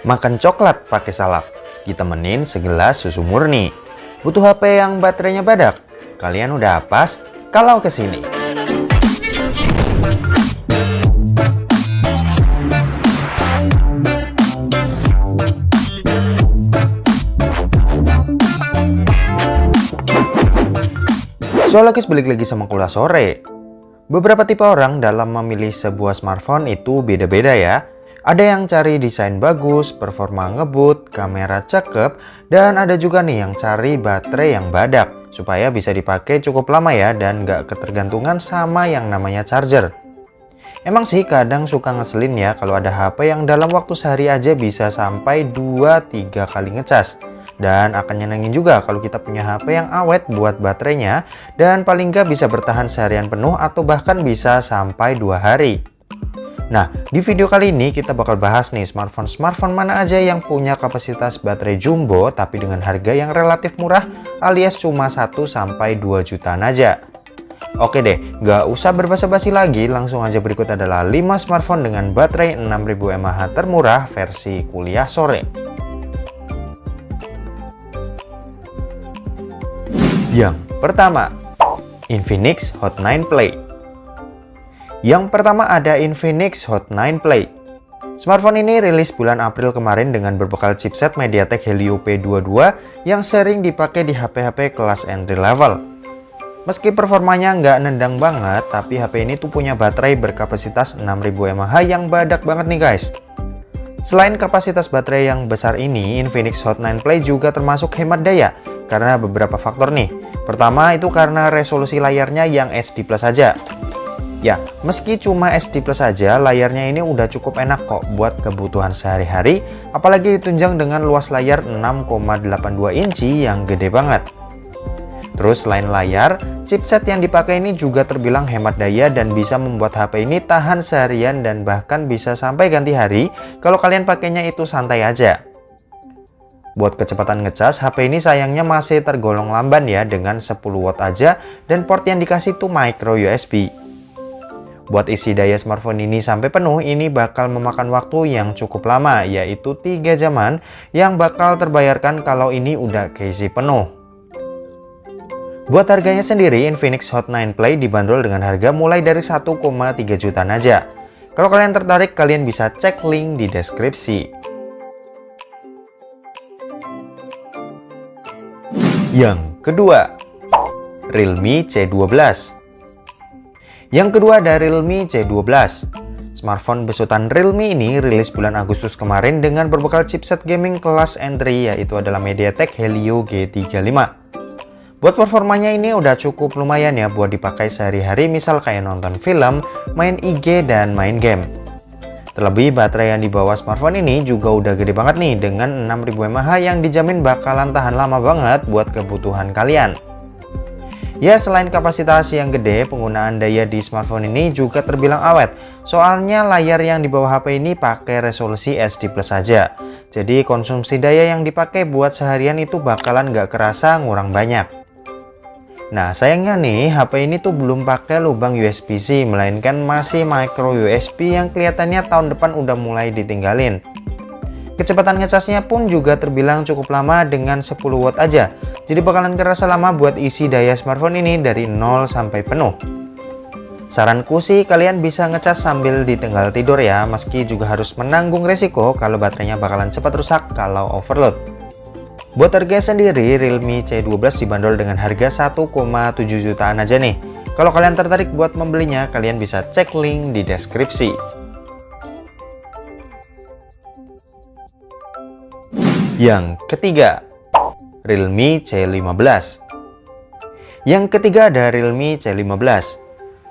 Makan coklat pakai salak, ditemenin segelas susu murni. Butuh HP yang baterainya badak? Kalian udah pas kalau kesini. Zoologis balik lagi sama Kuliah Sore. Beberapa tipe orang dalam memilih sebuah smartphone itu beda-beda ya. Ada yang cari desain bagus, performa ngebut, kamera cakep, dan ada juga nih yang cari baterai yang badak supaya bisa dipakai cukup lama ya dan nggak ketergantungan sama yang namanya charger. Emang sih kadang suka ngeselin ya kalau ada HP yang dalam waktu sehari aja bisa sampai 2-3 kali ngecas. Dan akan nyenengin juga kalau kita punya HP yang awet buat baterainya dan paling nggak bisa bertahan seharian penuh atau bahkan bisa sampai 2 hari. Nah, di video kali ini kita bakal bahas nih smartphone mana aja yang punya kapasitas baterai jumbo tapi dengan harga yang relatif murah alias cuma 1-2 jutaan aja. Oke deh, nggak usah berbasa-basi lagi, langsung aja berikut adalah 5 smartphone dengan baterai 6000 mAh termurah versi Kuliah Sore. Yang pertama, Infinix Hot 9 Play. Yang pertama ada Infinix Hot 9 Play. Smartphone ini rilis bulan April kemarin dengan berbekal chipset MediaTek Helio P22 yang sering dipakai di HP-HP kelas entry level. Meski performanya nggak nendang banget, tapi HP ini tuh punya baterai berkapasitas 6000 mAh yang badak banget nih guys. Selain kapasitas baterai yang besar ini, Infinix Hot 9 Play juga termasuk hemat daya karena beberapa faktor nih. Pertama itu karena resolusi layarnya yang HD+ saja. Ya, meski cuma HD+ saja, layarnya ini udah cukup enak kok buat kebutuhan sehari-hari, apalagi ditunjang dengan luas layar 6,82 inci yang gede banget. Terus selain layar, chipset yang dipakai ini juga terbilang hemat daya dan bisa membuat HP ini tahan seharian dan bahkan bisa sampai ganti hari kalau kalian pakainya itu santai aja. Buat kecepatan ngecas, HP ini sayangnya masih tergolong lamban ya dengan 10 watt aja dan port yang dikasih tuh micro USB. Buat isi daya smartphone ini sampai penuh, ini bakal memakan waktu yang cukup lama, yaitu 3 jaman yang bakal terbayarkan kalau ini udah keisi penuh. Buat harganya sendiri, Infinix Hot 9 Play dibanderol dengan harga mulai dari 1,3 jutaan aja. Kalau kalian tertarik, kalian bisa cek link di deskripsi. Yang kedua, Realme C12. Yang kedua ada Realme C12. Smartphone besutan Realme ini rilis bulan Agustus kemarin dengan berbekal chipset gaming kelas entry yaitu adalah MediaTek Helio G35. Buat performanya ini udah cukup lumayan ya buat dipakai sehari-hari misal kayak nonton film, main IG, dan main game. Terlebih baterai yang dibawa smartphone ini juga udah gede banget nih dengan 6000 mAh yang dijamin bakalan tahan lama banget buat kebutuhan kalian. Ya, selain kapasitas yang gede, penggunaan daya di smartphone ini juga terbilang awet. Soalnya layar yang di bawah HP ini pakai resolusi HD+ saja. Jadi konsumsi daya yang dipakai buat seharian itu bakalan nggak kerasa ngurang banyak. Nah, sayangnya nih HP ini tuh belum pakai lubang USB-C, melainkan masih micro USB yang kelihatannya tahun depan udah mulai ditinggalin. Kecepatan ngecasnya pun juga terbilang cukup lama dengan 10 watt aja. Jadi bakalan kerasa lama buat isi daya smartphone ini dari 0 sampai penuh. Saranku sih kalian bisa ngecas sambil ditinggal tidur ya, meski juga harus menanggung resiko kalau baterainya bakalan cepat rusak kalau overload. Buat harga sendiri, Realme C12 dibanderol dengan harga 1,7 jutaan aja nih. Kalau kalian tertarik buat membelinya, kalian bisa cek link di deskripsi. Yang ketiga, Realme C15. Yang ketiga ada Realme C15.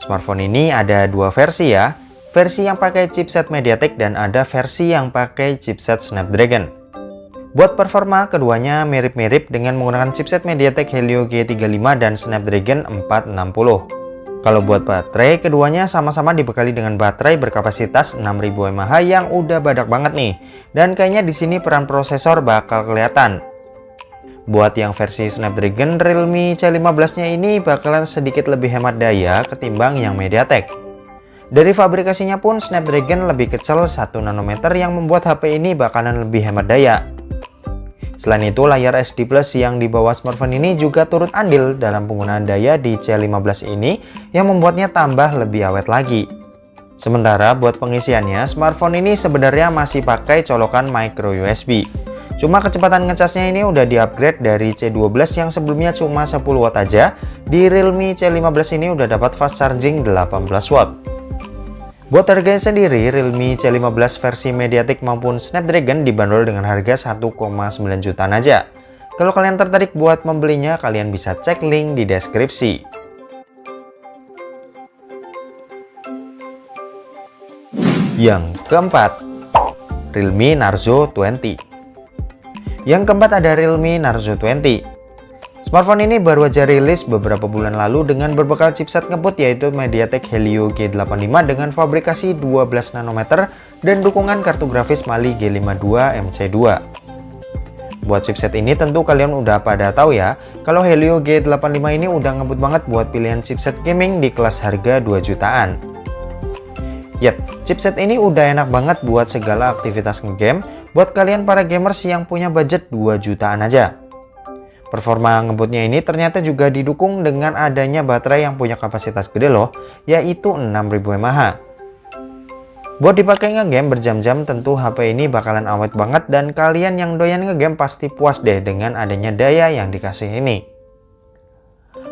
Smartphone ini ada dua versi ya. Versi yang pakai chipset MediaTek dan ada versi yang pakai chipset Snapdragon. Buat performa, keduanya mirip-mirip dengan menggunakan chipset MediaTek Helio G35 dan Snapdragon 460. Kalau buat baterai, keduanya sama-sama dibekali dengan baterai berkapasitas 6000 mAh yang udah badak banget nih. Dan kayaknya di sini peran prosesor bakal kelihatan. Buat yang versi Snapdragon, Realme C15-nya ini bakalan sedikit lebih hemat daya ketimbang yang MediaTek. Dari fabrikasinya pun Snapdragon lebih kecil 1 nanometer yang membuat HP ini bakalan lebih hemat daya. Selain itu, layar SD Plus yang di bawah smartphone ini juga turut andil dalam penggunaan daya di C15 ini yang membuatnya tambah lebih awet lagi. Sementara buat pengisiannya, smartphone ini sebenarnya masih pakai colokan micro USB. Cuma kecepatan ngecasnya ini udah di-upgrade dari C12 yang sebelumnya cuma 10 watt aja. Di Realme C15 ini udah dapat fast charging 18 watt. Buat harganya sendiri, Realme C15 versi Mediatek maupun Snapdragon dibanderol dengan harga 1,9 jutaan aja. Kalau kalian tertarik buat membelinya, kalian bisa cek link di deskripsi. Yang keempat, Realme Narzo 20. Yang keempat ada Realme Narzo 20. Smartphone ini baru aja rilis beberapa bulan lalu dengan berbekal chipset ngebut yaitu MediaTek Helio G85 dengan fabrikasi 12 nanometer dan dukungan kartu grafis Mali G52 MC2. Buat chipset ini tentu kalian udah pada tahu ya, kalau Helio G85 ini udah ngebut banget buat pilihan chipset gaming di kelas harga 2 jutaan. Yap, chipset ini udah enak banget buat segala aktivitas ngegame buat kalian para gamers yang punya budget 2 jutaan aja. Performa ngebutnya ini ternyata juga didukung dengan adanya baterai yang punya kapasitas gede loh, yaitu 6000 mAh. Buat dipakai ngegame berjam-jam tentu HP ini bakalan awet banget dan kalian yang doyan ngegame pasti puas deh dengan adanya daya yang dikasih ini.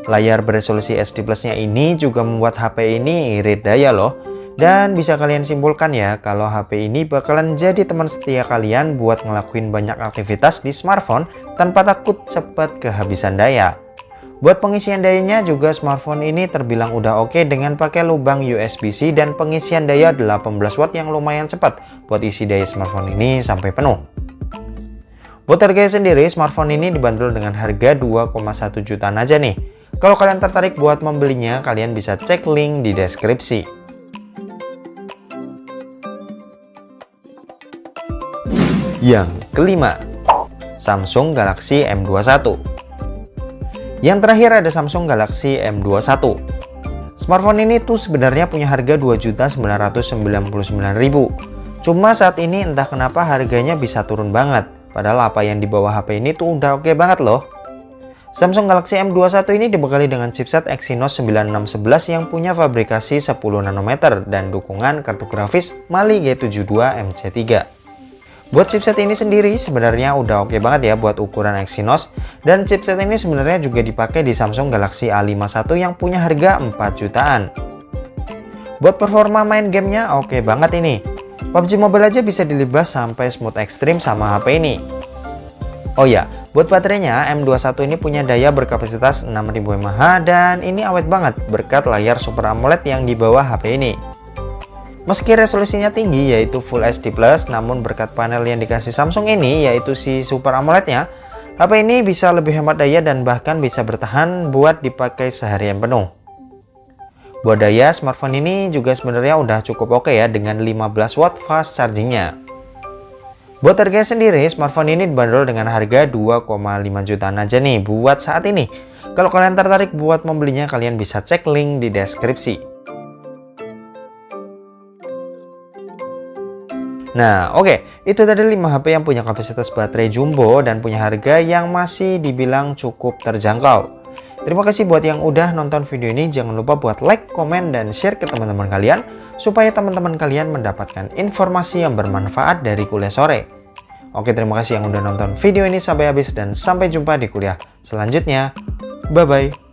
Layar beresolusi SD Plus-nya ini juga membuat HP ini irit daya loh. Dan bisa kalian simpulkan ya, kalau HP ini bakalan jadi teman setia kalian buat ngelakuin banyak aktivitas di smartphone tanpa takut cepat kehabisan daya. Buat pengisian dayanya juga smartphone ini terbilang udah oke dengan pakai lubang USB-C dan pengisian daya 18 watt yang lumayan cepat buat isi daya smartphone ini sampai penuh. Buat harganya sendiri, smartphone ini dibanderol dengan harga 2,1 jutaan aja nih. Kalau kalian tertarik buat membelinya, kalian bisa cek link di deskripsi. Yang kelima, Samsung Galaxy M21. Yang terakhir ada Samsung Galaxy M21. Smartphone ini tuh sebenarnya punya harga 2.999.000. Cuma saat ini entah kenapa harganya bisa turun banget. Padahal apa yang di bawah HP ini tuh udah oke banget loh. Samsung Galaxy M21 ini dibekali dengan chipset Exynos 9611 yang punya fabrikasi 10 nanometer dan dukungan kartu grafis Mali G72 MC3. Buat chipset ini sendiri sebenarnya udah oke banget ya buat ukuran Exynos, dan chipset ini sebenarnya juga dipakai di Samsung Galaxy A51 yang punya harga 4 jutaan. Buat performa main gamenya oke banget ini. PUBG Mobile aja bisa dilibas sampai smooth ekstrim sama HP ini. Oh ya, buat baterainya M21 ini punya daya berkapasitas 6000 mAh dan ini awet banget berkat layar Super AMOLED yang di bawah HP ini. Meski resolusinya tinggi yaitu Full HD+, namun berkat panel yang dikasih Samsung ini yaitu si Super AMOLED-nya, HP ini bisa lebih hemat daya dan bahkan bisa bertahan buat dipakai seharian penuh. Buat daya, smartphone ini juga sebenarnya udah cukup oke ya dengan 15 watt fast chargingnya. Buat harganya sendiri, smartphone ini dibanderol dengan harga 2,5 jutaan aja nih buat saat ini. Kalau kalian tertarik buat membelinya, kalian bisa cek link di deskripsi. Nah, oke, itu tadi 5 HP yang punya kapasitas baterai jumbo dan punya harga yang masih dibilang cukup terjangkau. Terima kasih buat yang udah nonton video ini. Jangan lupa buat like, komen, dan share ke teman-teman kalian supaya teman-teman kalian mendapatkan informasi yang bermanfaat dari kuliah sore. Oke, terima kasih yang udah nonton video ini sampai habis dan sampai jumpa di kuliah selanjutnya. Bye-bye.